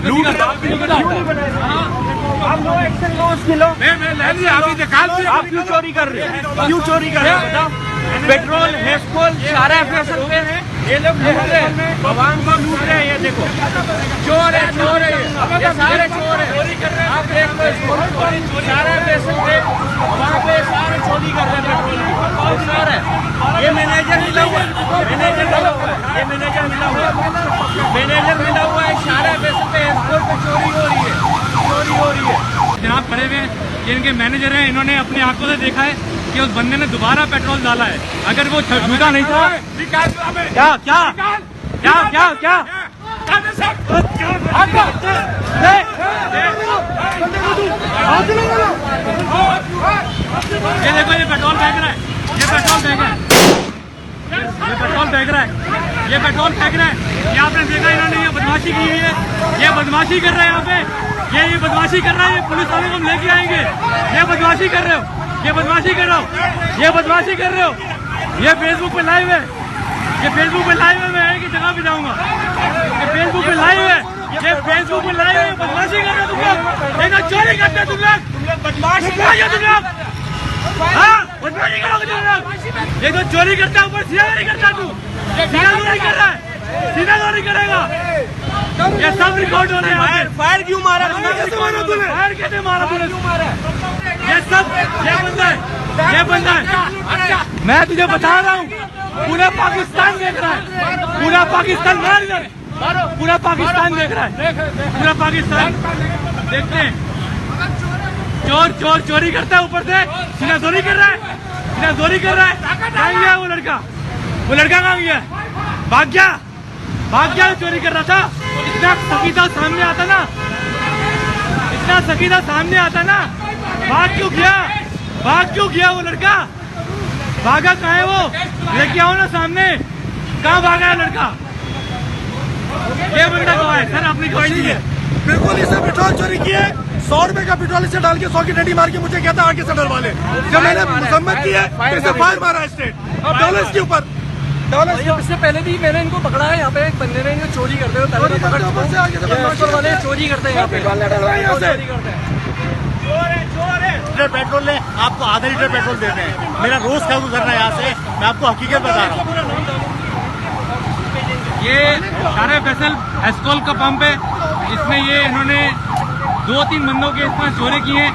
लूट आप लो एक्शन लो उसकी लो। आप क्यों चोरी कर रहे हो? क्यों चोरी कर रहे हो बताओ? पेट्रोल हेस्कोल सारा फैसल पे है, ये लोग लूट रहे हैं, आवाम को लूट रहे हैं। ये देखो चोर है, चोर है, ये सारे चोर है। आप देख लो इसको, सारा फैसल पे वहाँ पे सारे चोरी कर रहे हैं पेट्रोल की। सर है ये मैनेजर मिला हुआ है, मैनेजर मिला हुआ है, ये मैनेजर मिला हुआ है, मैनेजर मिला हुआ है। सारा फैसल पे हेस्कोल पे चोरी हो रही है, चोरी हो रही है। जनाब खड़े हुए ये इनके मैनेजर हैं, इन्होंने अपनी आंखों से देखा है कि उस बंदे ने दोबारा पेट्रोल डाला है। अगर वो झूठा नहीं था क्या क्या क्या क्या क्या ये देखो ये पेट्रोल फेंक रहा है, ये पेट्रोल फेंक रहा है, ये पेट्रोल फेंक रहा है, ये पेट्रोल फेंक रहा है। ये आपने देखा इन्होंने ये बदमाशी की हुई है, ये बदमाशी कर रहे हैं यहाँ पे, ये बदमाशी कर रहा है। ये पुलिस वालों को हम लेके आएंगे। ये बदमाशी कर रहे हो, ये बदमाशी कर रहे हो, ये बदमाशी कर रहे हो। ये फेसबुक पे लाइव है, ये फेसबुक पे लाइव है। मैं एक ही जगह पे जाऊंगा, ये फेसबुक पे लाइव है, ये फेसबुक पे लाइव है। बदमाशी कर रहे हो तुम लोग, एक चोरी करते हो तुम लोग, बदमाशी तुम लोग, हाँ बदमाशी करोगे तुम लोग। ये तो चोरी करता है, ऊपर सीधा नहीं करता, तू सीधा नहीं कर रहा है, सीधा नहीं करेगा। ये सब रिकॉर्ड हो रहा है। फायर क्यों मारा? फायर कैसे मारा तूने? ये सब ये बंदा है, ये बंदा है। मैं तुझे बता रहा हूँ, पूरा पाकिस्तान देख रहा है, पूरा पाकिस्तान मार इधर, पूरा पाकिस्तान देख रहा है, पूरा पाकिस्तान देखते हैं। चोर चोर चोरी करता है, ऊपर से सीना चोरी कर रहा है, सीना चोरी कर रहा है। कहाँ गया वो लड़का? वो लड़का कहाँ गया? भाग गया, भाग गया। चोरी कर रहा था। इतना सकीदा सामने आता ना, इतना सकीदा सामने आता ना, भाग क्यों गया? भाग क्यों गया वो लड़का? भागा कहाँ है वो? लेके आओ ना सामने, कहाँ भागा है लड़का? ये बंदा कहाँ है? सर अपनी गवाही दीजिए। बिल्कुल इसे पेट्रोल चोरी किए, 100 रुपए का पेट्रोल इसे डाल के 100 की डंडी मार के मुझे कहता आगे से डरवा ले। जब मैंने मजम्मत की है इसे फायर मारा स्टेट डॉलर्स के ऊपर। इससे पहले भी मैंने इनको पकड़ा है। यहाँ पे एक बंदे ने इनको चोरी करते हुए पहले पकड़ वाले चोरी करते हैं, यहाँ पे चोरी करते हैं। पेट्रोल ले, आपको आधा लीटर पेट्रोल देते हैं। मेरा रोज का गुजरना है यहाँ से, मैं आपको हकीकत बता रहा हूँ। ये सारे फैसल एस्कॉल का पंप है, इसमें ये इन्होंने 2-3 बंदों के इसमें चोरी किए हैं।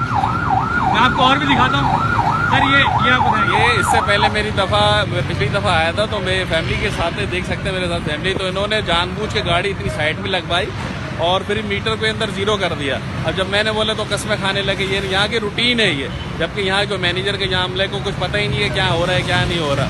मैं आपको और भी दिखाता हूँ। सर ये आप बताइए। ये इससे पहले मेरी पिछली दफ़ा आया था, तो मेरे फैमिली के साथ देख सकते हैं, मेरे साथ फैमिली, तो इन्होंने जानबूझ के गाड़ी इतनी साइड में लगवाई और फिर मीटर पे अंदर जीरो कर दिया। अब जब मैंने बोला तो कस्में खाने लगे। ये यहाँ की रूटीन है ये, जबकि यहाँ के मैनेजर के यहाँ को कुछ पता ही नहीं है क्या हो रहा है क्या नहीं हो रहा।